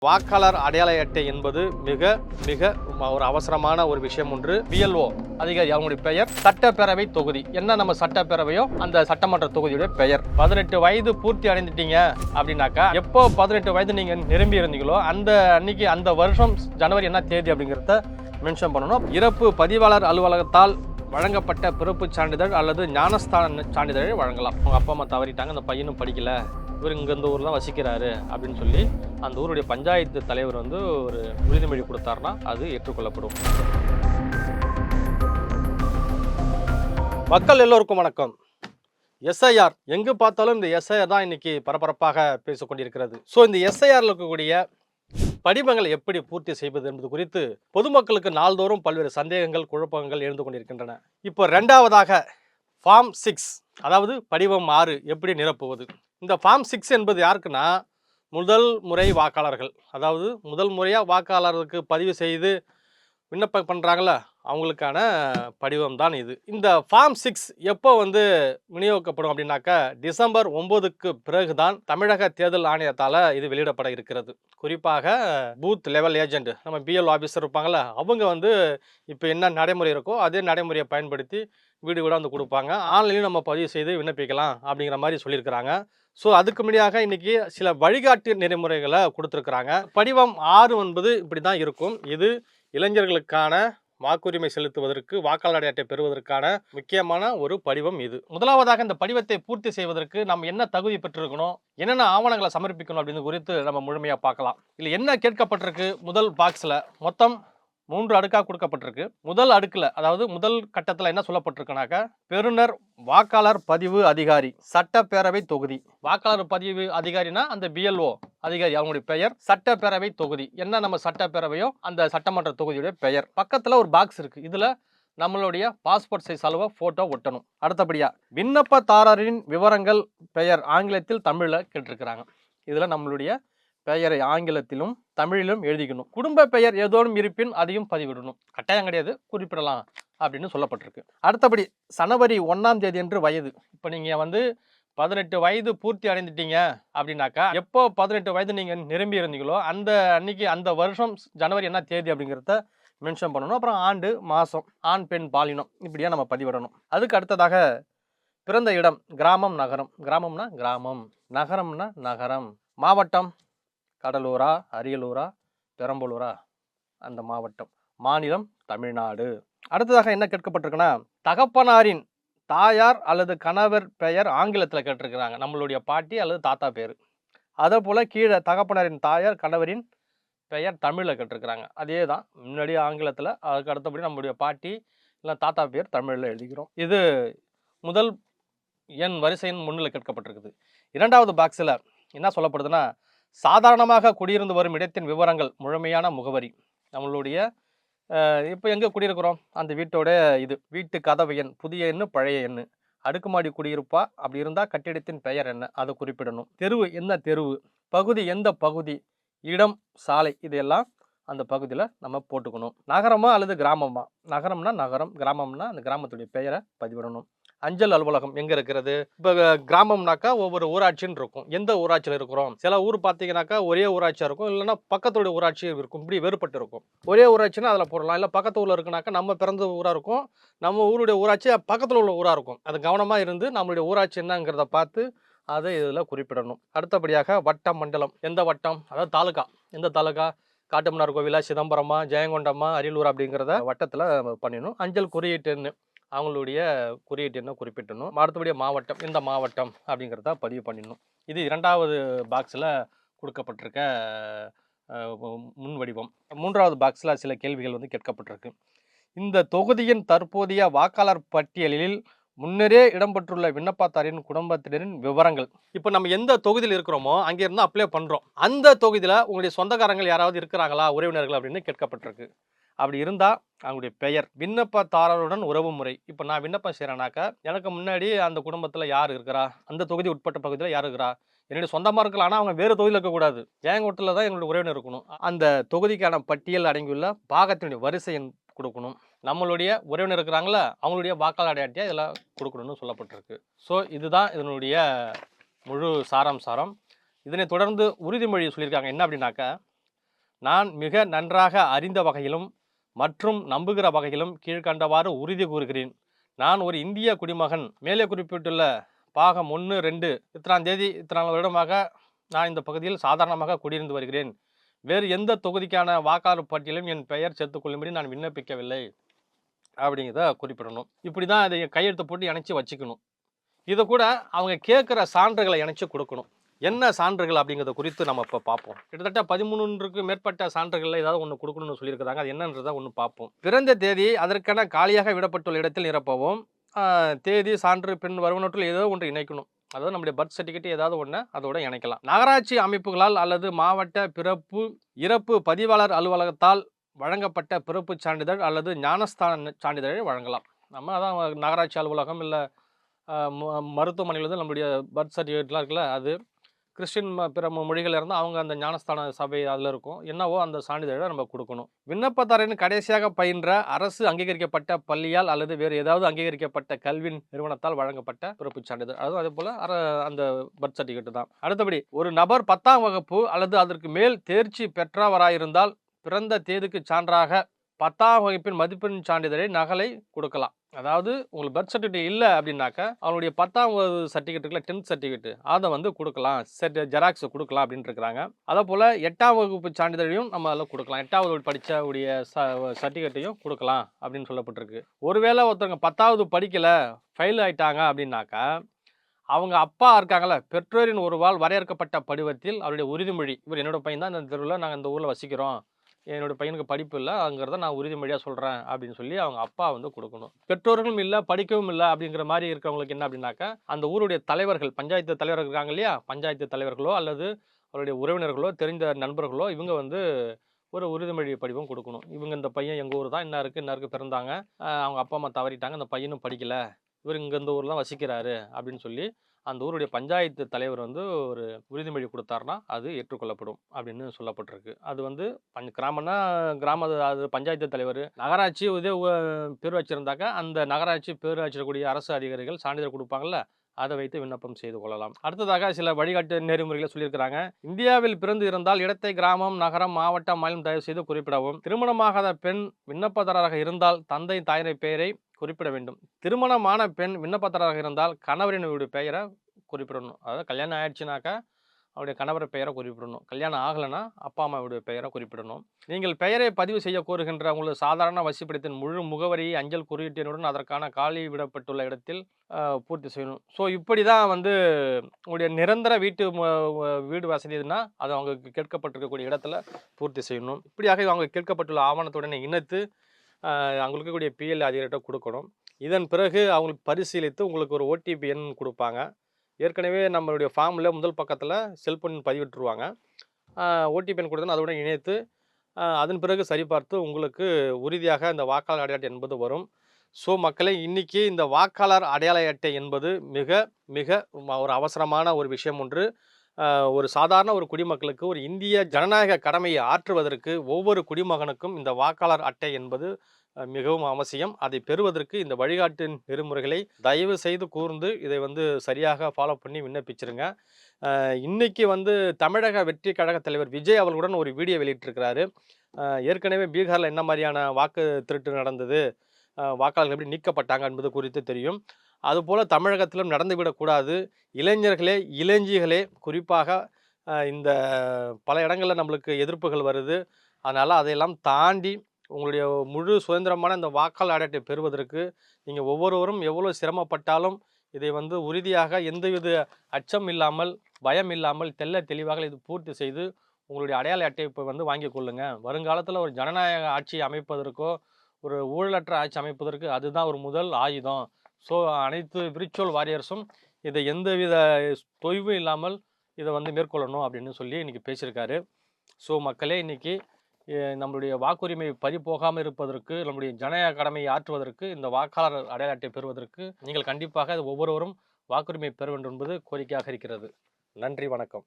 வாக்காளர் அடையாள அட்டை என்பது மிக மிக ஒரு அவசரமான ஒரு விஷயம் ஒன்று. பிஎல்ஓ அதிகாரி அவங்களுடைய பெயர், சட்டப்பேரவை தொகுதி என்ன நம்ம சட்டப்பேரவையோ அந்த சட்டமன்ற தொகுதியுடைய பெயர். 18 வயது பூர்த்தி அடைந்துட்டீங்க அப்படின்னாக்கா, எப்போ 18 வயது நீங்க நிரம்பி இருந்தீங்களோ அந்த அன்னைக்கு அந்த வருஷம் ஜனவரி என்ன தேதி அப்படிங்கிறத மென்ஷன் பண்ணணும். இறப்பு பதிவாளர் அலுவலகத்தால் வழங்கப்பட்ட பிறப்பு சான்றிதழ் அல்லது ஞானஸ்தான சான்றிதழை வழங்கலாம். அவங்க அப்பா அம்மா தவறிட்டாங்க, அந்த பையனும் படிக்கல, இவர் இங்கே இந்த ஊரில் தான் வசிக்கிறாரு அப்படின்னு சொல்லி அந்த ஊருடைய பஞ்சாயத்து தலைவர் ஒரு உறுதிமொழி கொடுத்தாருன்னா அது ஏற்றுக்கொள்ளப்படும். மக்கள் எல்லோருக்கும் வணக்கம். எஸ்ஐஆர் எங்கு பார்த்தாலும் இந்த எஸ்ஐஆர் தான் இன்னைக்கு பரபரப்பாக பேசிக்கொண்டிருக்கிறது. ஸோ இந்த எஸ்ஐஆரில் இருக்கக்கூடிய படிவங்களை எப்படி பூர்த்தி செய்வது என்பது குறித்து பொதுமக்களுக்கு நாள்தோறும் பல்வேறு சந்தேகங்கள், குழப்பங்கள் எழுந்து கொண்டிருக்கின்றன. இப்போ ரெண்டாவதாக ஃபார்ம் 6, அதாவது படிவம் 6 எப்படி நிரப்புவது. இந்த ஃபார்ம் 6 என்பது யாருக்குன்னா, முதல் முறை வாக்காளர்கள், அதாவது முதல் முறையாக வாக்காளர்களுக்கு பதிவு செய்து விண்ணப்பம் பண்ணுறாங்கள அவங்களுக்கான படிவம் தான் இது. இந்த ஃபார்ம் 6 எப்போ விநியோகிக்கப்படும் அப்படின்னாக்கா, டிசம்பர் 9க்கு பிறகு தான் தமிழக தேர்தல் ஆணையத்தால் இது வெளியிடப்பட இருக்கிறது. குறிப்பாக பூத் லெவல் ஏஜென்ட், நம்ம பிஎல் ஆஃபீஸர் இருப்பாங்கள்ல, அவங்க இப்போ என்ன நடைமுறை இருக்கோ அதே நடைமுறையை பயன்படுத்தி வீடு வீடாக கொடுப்பாங்க. ஆன்லைனில் நம்ம பதிவு செய்து விண்ணப்பிக்கலாம் அப்படிங்கிற மாதிரி சொல்லியிருக்கிறாங்க. ஸோ அதுக்கு முன்னாடியாக இன்றைக்கி சில வழிகாட்டு நெறிமுறைகளை கொடுத்துருக்குறாங்க. படிவம் 6 என்பது இப்படி தான் இருக்கும். இது இளைஞர்களுக்கான வாக்குரிமை செலுத்துவதற்கு, வாக்காளர் அட்டை பெறுவதற்கான முக்கியமான ஒரு படிவம் இது. முதலாவதாக இந்த படிவத்தை பூர்த்தி செய்வதற்கு நம்ம என்ன தகுதி பெற்றிருக்கணும், என்னென்ன ஆவணங்களை சமர்ப்பிக்கணும் அப்படின்னு குறித்து நம்ம முழுமையாக பார்க்கலாம். இல்லை என்ன கேட்கப்பட்டிருக்கு, முதல் பாக்ஸில் மொத்தம் 3 அடுக்காக கொடுக்கப்பட்டிருக்கு. முதல் அடுக்கில், அதாவது முதல் கட்டத்தில் என்ன சொல்லப்பட்டிருக்குனாக்கா, பெறுநர் வாக்காளர் பதிவு அதிகாரி, சட்டப்பேரவை தொகுதி. வாக்காளர் பதிவு அதிகாரினா அந்த பிஎல்ஓ அதிகாரி அவங்களுடைய பெயர், சட்டப்பேரவை தொகுதி என்ன நம்ம சட்டப்பேரவையோ அந்த சட்டமன்ற தொகுதியுடைய பெயர். பக்கத்தில் ஒரு பாக்ஸ் இருக்குது, இதில் நம்மளுடைய பாஸ்போர்ட் சைஸ் அளவு ஃபோட்டோ ஒட்டணும். அடுத்தபடியாக விண்ணப்பதாரரின் விவரங்கள், பெயர் ஆங்கிலத்தில் தமிழில் கேட்டிருக்கிறாங்க. இதில் நம்மளுடைய பெயரை ஆங்கிலத்திலும் தமிழிலும் எழுதிக்கணும். குடும்ப பெயர் ஏதோனும் இருப்பின் அதையும் பதிவிடணும். கட்டாயம் கிடையாது, குறிப்பிடலாம் அப்படின்னு சொல்லப்பட்டிருக்கு. அடுத்தபடி ஜனவரி 1ஆம் தேதி என்று வயது. இப்போ நீங்கள் 18 வயது பூர்த்தி அடைந்துட்டீங்க அப்படின்னாக்கா, எப்போ 18 வயது நீங்கள் நிரம்பி இருந்தீங்களோ அந்த அன்னைக்கு அந்த வருஷம் ஜனவரி என்ன தேதி அப்படிங்கிறத மென்ஷன் பண்ணணும். அப்புறம் ஆண்டு, மாதம், ஆண் பெண் பாலினம் இப்படியா நம்ம பதிவிடணும். அதுக்கு அடுத்ததாக பிறந்த இடம், கிராமம் நகரம். கிராமம்னா கிராமம், நகரம்னா நகரம். மாவட்டம் கடலூரா, அரியலூரா, பெரம்பலூரா அந்த மாவட்டம். மாநிலம் தமிழ்நாடு. அடுத்ததாக என்ன கேட்கப்பட்டிருக்குன்னா, தகப்பனாரின் தாயார் அல்லது கணவர் பெயர் ஆங்கிலத்தில் கேட்டிருக்கிறாங்க, நம்மளுடைய பாட்டி அல்லது தாத்தா பேர். அதே போல் கீழே தகப்பனாரின் தாயார் கணவரின் பெயர் தமிழில் கேட்டிருக்கிறாங்க. அதே தான் முன்னாடி ஆங்கிலத்தில், அதுக்கு அடுத்தபடி நம்மளுடைய பாட்டி இல்லை தாத்தா பேர் தமிழில் எழுதிக்கிறோம். இது முதல் எண் வரிசையின் முன்னில் கேட்கப்பட்டிருக்குது. இரண்டாவது பாக்ஸில் என்ன சொல்லப்படுதுன்னா, சாதாரணமாக குடியிருந்து வரும் இடத்தின் விவரங்கள், முழுமையான முகவரி. நம்மளுடைய இப்போ எங்கே குடியிருக்கிறோம் அந்த வீட்டோட இது, வீட்டு கதவு எண், புதிய எண்ணு பழைய எண்ணு, அடுக்குமாடி குடியிருப்பா அப்படி இருந்தால் கட்டிடத்தின் பெயர் என்ன அதை குறிப்பிடணும். தெருவு என்ன தெருவு, பகுதி எந்த பகுதி, இடம் சாலை, இதெல்லாம் அந்த பகுதியில் நம்ம போட்டுக்கணும். நகரமா அல்லது கிராமமா, நகரம்னா நகரம், கிராமம்னா அந்த கிராமத்துடைய பெயரை பதிவிடணும். அஞ்சல் அலுவலகம் எங்கே இருக்கிறது. இப்போ கிராமம்னாக்கா ஒவ்வொரு ஊராட்சின்னு இருக்கும், எந்த ஊராட்சியில் இருக்கிறோம். சில ஊர் பார்த்தீங்கன்னாக்கா ஒரே ஊராட்சியாக இருக்கும், இல்லைன்னா பக்கத்துடைய ஊராட்சி இருக்கும், இப்படி வேறுபட்டு இருக்கும். ஒரே ஊராட்சினா அதில் போடலாம், இல்லை பக்கத்து ஊரில் இருக்குனாக்கா நம்ம பிறந்த ஊராக இருக்கும், நம்ம ஊருடைய ஊராட்சி பக்கத்தில் உள்ள ஊராக இருக்கும். அது கவனமாக இருந்து நம்மளுடைய ஊராட்சி என்னங்கிறத பார்த்து அதை இதில் குறிப்பிடணும். அடுத்தபடியாக வட்டம், மண்டலம், எந்த வட்டம், அதாவது தாலுகா, எந்த தாலுகா, காட்டுமன்னார் கோவிலா, சிதம்பரமா, ஜெயங்கொண்டமா, அரியலூர் அப்படிங்கிறத வட்டத்தில் பண்ணிடணும். அஞ்சல் குறியீட்டுன்னு அவங்களுடைய குறியீட்டு என்ன குறிப்பிட்டணும். அடுத்தபடியாக மாவட்டம், இந்த மாவட்டம் அப்படிங்கிறத பதிவு பண்ணிடணும். இது இரண்டாவது பாக்ஸில் கொடுக்கப்பட்டிருக்க முன் வடிவம். மூன்றாவது பாக்ஸில் சில கேள்விகள் கேட்கப்பட்டிருக்கு. இந்த தொகுதியின் தற்போதைய வாக்காளர் பட்டியலில் முன்னரே இடம்பெற்றுள்ள விண்ணப்பதாரின் குடும்பத்தினரின் விவரங்கள். இப்போ நம்ம எந்த தொகுதியில் இருக்கிறோமோ அங்கே இருந்து அப்ளை பண்ணுறோம், அந்த தொகுதியில் உங்களுடைய சொந்தக்காரங்கள் யாராவது இருக்கிறாங்களா, உறவினர்கள் அப்படின்னு கேட்கப்பட்டிருக்கு. அப்படி இருந்தால் அவங்களுடைய பெயர், விண்ணப்பதாரருடன் உறவு முறை. இப்போ நான் விண்ணப்பம் செய்கிறேனாக்கா, எனக்கு முன்னாடி அந்த குடும்பத்தில் யார் இருக்கிறா, அந்த தொகுதி உட்பட்ட பகுதியில் யார் இருக்கிறா, என்னுடைய சொந்தமாக இருக்கலாம், ஆனால் அவங்க வேறு தொகுதியில் இருக்கக்கூடாது, ஜெயங்கோட்டில் தான் எங்களுடைய உறவினர் இருக்கணும். அந்த தொகுதிக்கான பட்டியல் அடங்கியுள்ள பாகத்தினுடைய வரிசை எண் கொடுக்கணும். நம்மளுடைய உறவினர் இருக்கிறாங்களா அவங்களுடைய வாக்காளர் அட்டையை இதெல்லாம் கொடுக்கணும்னு சொல்லப்பட்டிருக்கு. ஸோ இதுதான் இதனுடைய முழு சாரம். இதனை தொடர்ந்து உறுதிமொழி சொல்லியிருக்காங்க. என்ன அப்படின்னாக்கா, நான் மிக நன்றாக அறிந்த வகையிலும் மற்றும் நம்புகிற வகையிலும் கீழ்கண்டவாறு உறுதி கூறுகிறேன். நான் ஒரு இந்திய குடிமகன். மேலே குறிப்பிட்டுள்ள பாகம் 1, 2 இத்தனாம் தேதி இத்தனை வருடமாக நான் இந்த பகுதியில் சாதாரணமாக குடியிருந்து வருகிறேன். வேறு எந்த தொகுதிக்கான வாக்காளர் பட்டியலும் என் பெயர் சேர்த்துக்கொள்ளும்படி நான் விண்ணப்பிக்கவில்லை அப்படிங்கிறத குறிப்பிடணும். இப்படி தான் அதை கையெழுத்து போட்டு இணைச்சி வச்சுக்கணும். இதை கூட அவங்க கேட்குற சான்றுகளை இணைச்சி கொடுக்கணும். என்ன சான்றுகள் அப்படிங்கிறத குறித்து நம்ம இப்போ பார்ப்போம். கிட்டத்தட்ட 13க்கு மேற்பட்ட சான்றுகளில் ஏதாவது ஒன்று கொடுக்கணும்னு சொல்லியிருக்கிறாங்க. அது என்னன்றதை ஒன்று பார்ப்போம். பிறந்த தேதி அதற்கென காலியாக விடப்பட்டுள்ள இடத்தில் நிரப்பவும். தேதி, சான்று, பின் வருவனவற்றில் ஏதோ ஒன்று இணைக்கணும். அதாவது நம்முடைய பர்த் சர்டிஃபிகேட் ஏதாவது ஒன்று அதோட இணைக்கலாம். நகராட்சி அமைப்புகளால் அல்லது மாவட்ட பிறப்பு இறப்பு பதிவாளர் அலுவலகத்தால் வழங்கப்பட்ட பிறப்புச் சான்றிதழ் அல்லது ஞானஸ்தான சான்றிதழை வழங்கலாம். நம்ம அதான் நகராட்சி அலுவலகம் இல்லை மருத்துவமனையில் வந்து நம்மளுடைய பர்த் சர்டிஃபிகேட்லாம் இருக்குல்ல, அது கிறிஸ்டின் பிற மொழிகள் இருந்தால் அவங்க அந்த ஞானஸ்தான சபை அதில் இருக்கும். என்னவோ அந்த சான்றிதழை நம்ம கொடுக்கணும். விண்ணப்பதாரரின் கடைசியாக பயின்ற அரசு அங்கீகரிக்கப்பட்ட பள்ளியால் அல்லது வேறு ஏதாவது அங்கீகரிக்கப்பட்ட கல்வி நிறுவனத்தால் வழங்கப்பட்ட பிறப்புச் சான்றிதழ், அதுவும் அதே போல் அந்த பர்த் சர்டிஃபிகேட் தான். அடுத்தபடி ஒரு நபர் 10ஆம் வகுப்பு அல்லது அதற்கு மேல் தேர்ச்சி பெற்றவராயிருந்தால் பிறந்த தேதிக்கு சான்றாக 10ஆம் வகுப்பின் மதிப்பெண் சான்றிதழை நகலை கொடுக்கலாம். அதாவது உங்களுக்கு பர்த் சர்டிஃபிகேட் இல்லை அப்படின்னாக்கா அவனுடைய 10ஆம் சர்டிஃபிகேட் இருக்குல்ல, 10th சர்டிஃபிகேட், அதை வந்து கொடுக்கலாம், ஜெராக்ஸ் கொடுக்கலாம் அப்படின்னு இருக்கிறாங்க. அதே போல் 8ஆம் வகுப்பு சான்றிதழையும் நம்ம அதில் கொடுக்கலாம். 8வது படித்த உடைய சர்டிஃபிகேட்டையும் கொடுக்கலாம் அப்படின்னு சொல்லப்பட்டிருக்கு. ஒருவேளை ஒருத்தவங்க 10வது படிக்கலை, ஃபெயில் ஆயிட்டாங்க அப்படின்னாக்கா அவங்க அப்பா இருக்காங்களே, பெற்றோரின் ஒருவால் வரையறுக்கப்பட்ட படிவத்தில் அவருடைய உறுதிமொழி, இவர் என்னோட பையன் தான், இந்த தெருவில் நாங்கள் இந்த ஊரில் வசிக்கிறோம், என்னோட பையனுக்கு படிப்பு இல்லை, அங்கிறத நான் உறுதிமொழியாக சொல்கிறேன் அப்படின்னு சொல்லி அவங்க அப்பா வந்து கொடுக்கணும். பெற்றோர்களும் இல்லை, படிக்கவும் இல்லை அப்படிங்கிற மாதிரி இருக்கிறவங்களுக்கு என்ன அப்படின்னாக்கா அந்த ஊருடைய தலைவர்கள், பஞ்சாயத்து தலைவர்கள் இருக்காங்க இல்லையா, பஞ்சாயத்து தலைவர்களோ அல்லது அவருடைய உறவினர்களோ தெரிந்த நண்பர்களோ இவங்க வந்து ஒரு உறுதிமொழி படிவம் கொடுக்கணும். இவங்க இந்த பையன் எங்கள் ஊர் தான், இன்னாருக்கு பிறந்தாங்க, அவங்க அப்பா அம்மா தவறிட்டாங்க, அந்த பையனும் படிக்கலை, இவர் இங்கே இந்த ஊரில் தான் வசிக்கிறாரு அப்படின்னு சொல்லி அந்த ஊருடைய பஞ்சாயத்து தலைவர் வந்து ஒரு உறுதிமொழி கொடுத்தாருன்னா அது ஏற்றுக்கொள்ளப்படும் அப்படின்னு சொல்லப்பட்டிருக்கு. அது வந்து கிராமம்னா கிராம அது பஞ்சாயத்து தலைவர், நகராட்சி இதே பேரூராட்சி இருந்தாக்கா அந்த நகராட்சி பேரூராட்சியில் கூடிய அரசு அதிகாரிகள் சான்றிதழ் கொடுப்பாங்கல்ல, அதை வைத்து விண்ணப்பம் செய்து கொள்ளலாம். அடுத்ததாக சில வழிகாட்டு நெறிமுறைகளை சொல்லியிருக்கிறாங்க. இந்தியாவில் பிறந்து இருந்தால் இடத்தை கிராமம், நகரம், மாவட்டம், மாநிலம் தயவு செய்து குறிப்பிடவும். திருமணமாகாத பெண் விண்ணப்பதாரராக இருந்தால் தந்தை தாயினை பெயரை குறிப்பிட வேண்டும். திருமணமான பெண் விண்ணப்பதாரராக இருந்தால் கணவரினுடைய பெயரை குறிப்பிடணும். அதாவது கல்யாணம் ஆயிடுச்சுனாக்கா அவருடைய கணவர் பெயரை குறிப்பிடணும். கல்யாணம் ஆகலைன்னா அப்பா அம்மாவுடைய பெயரை குறிப்பிடணும். நீங்கள் பெயரை பதிவு செய்ய கோருகின்ற உங்களது சாதாரண வசிப்பிடத்தின் முழு முகவரியை அஞ்சல் குறியீட்டினுடன் அதற்கான காலி விடப்பட்டுள்ள இடத்தில் பூர்த்தி செய்யணும். ஸோ இப்படி தான் வந்து உங்களுடைய நிரந்தர வீடு வசதினா அது அவங்க கேட்கப்பட்டிருக்கக்கூடிய இடத்துல பூர்த்தி செய்யணும். இப்படியாக அவங்க கேட்கப்பட்டுள்ள ஆவணத்துடனே இணைத்து அவங்களுக்கு இருக்கக்கூடிய பிஎல் அதிகாரிகிட்ட கொடுக்கணும். இதன் பிறகு அவங்களுக்கு பரிசீலித்து உங்களுக்கு ஒரு ஓடிபி எண் கொடுப்பாங்க. ஏற்கனவே நம்மளுடைய ஃபார்மில் முதல் பக்கத்தில் செல்போன் பதிவிட்டுருவாங்க. ஓடிபி எண் கொடுத்தோன்னா அதோட இணைத்து அதன் பிறகு சரிபார்த்து உங்களுக்கு உறுதியாக இந்த வாக்காளர் அடையாள அட்டை என்பது வரும். ஸோ மக்களே, இன்றைக்கி இந்த வாக்காளர் அடையாள அட்டை என்பது மிக மிக ஒரு அவசரமான ஒரு விஷயம் ஒன்று. ஒரு சாதாரண ஒரு குடிமக்களுக்கு ஒரு இந்திய ஜனநாயக கடமையை ஆற்றுவதற்கு ஒவ்வொரு குடிமகனுக்கும் இந்த வாக்காளர் அட்டை என்பது மிகவும் அவசியம். அதை பெறுவதற்கு இந்த வழிகாட்டு நெறிமுறைகளை தயவு செய்து கூர்ந்து இதை வந்து சரியாக ஃபாலோ பண்ணி விண்ணப்பிச்சிருங்க. இன்னைக்கு வந்து தமிழக வெற்றி கழக தலைவர் விஜய் அவர்களுடன் ஒரு வீடியோ வெளியிட்டிருக்கிறாரு. ஏற்கனவே பீகாரில் என்ன மாதிரியான வாக்கு திருட்டு நடந்தது, வாக்காளர்கள் எப்படி நீக்கப்பட்டாங்க என்பது குறித்து தெரியும். அதுபோல் தமிழகத்திலும் நடந்துவிடக்கூடாது. இளைஞர்களே, இளைஞிகளே குறிப்பாக இந்த பல இடங்களில் நம்மளுக்கு எதிர்ப்புகள் வருது. அதனால் அதையெல்லாம் தாண்டி உங்களுடைய முழு சுதந்திரமான இந்த வாக்காளர் அடையாளத்தை பெறுவதற்கு நீங்கள் ஒவ்வொருவரும் எவ்வளோ சிரமப்பட்டாலும் இதை வந்து உறுதியாக எந்தவித அச்சம் இல்லாமல், பயம் இல்லாமல் தெளிவாக இது பூர்த்தி செய்து உங்களுடைய அடையாள அட்டை இப்போ வந்து வாங்கி கொள்ளுங்க. வருங்காலத்தில் ஒரு ஜனநாயக ஆட்சி அமைப்பதற்கோ ஒரு ஊழலற்ற ஆட்சி அமைப்பதற்கு அதுதான் ஒரு முதல் ஆயுதம். ஸோ அனைத்து விர்ச்சுவல் வாரியர்ஸும் இதை எந்தவித தொய்வும் இல்லாமல் இதை வந்து மேற்கொள்ளணும் அப்படின்னு சொல்லி இன்றைக்கி பேசியிருக்காரு. ஸோ மக்களே, இன்றைக்கி நம்மளுடைய வாக்குரிமை பறிபோகாமல் இருப்பதற்கு, நம்முடைய ஜனநாயக கடமையை ஆற்றுவதற்கு, இந்த வாக்காளர் அடையாள அட்டை பெறுவதற்கு நீங்கள் கண்டிப்பாக ஒவ்வொருவரும் வாக்குரிமை பெற வேண்டும் என்பது கோரிக்கையாக இருக்கிறது. நன்றி, வணக்கம்.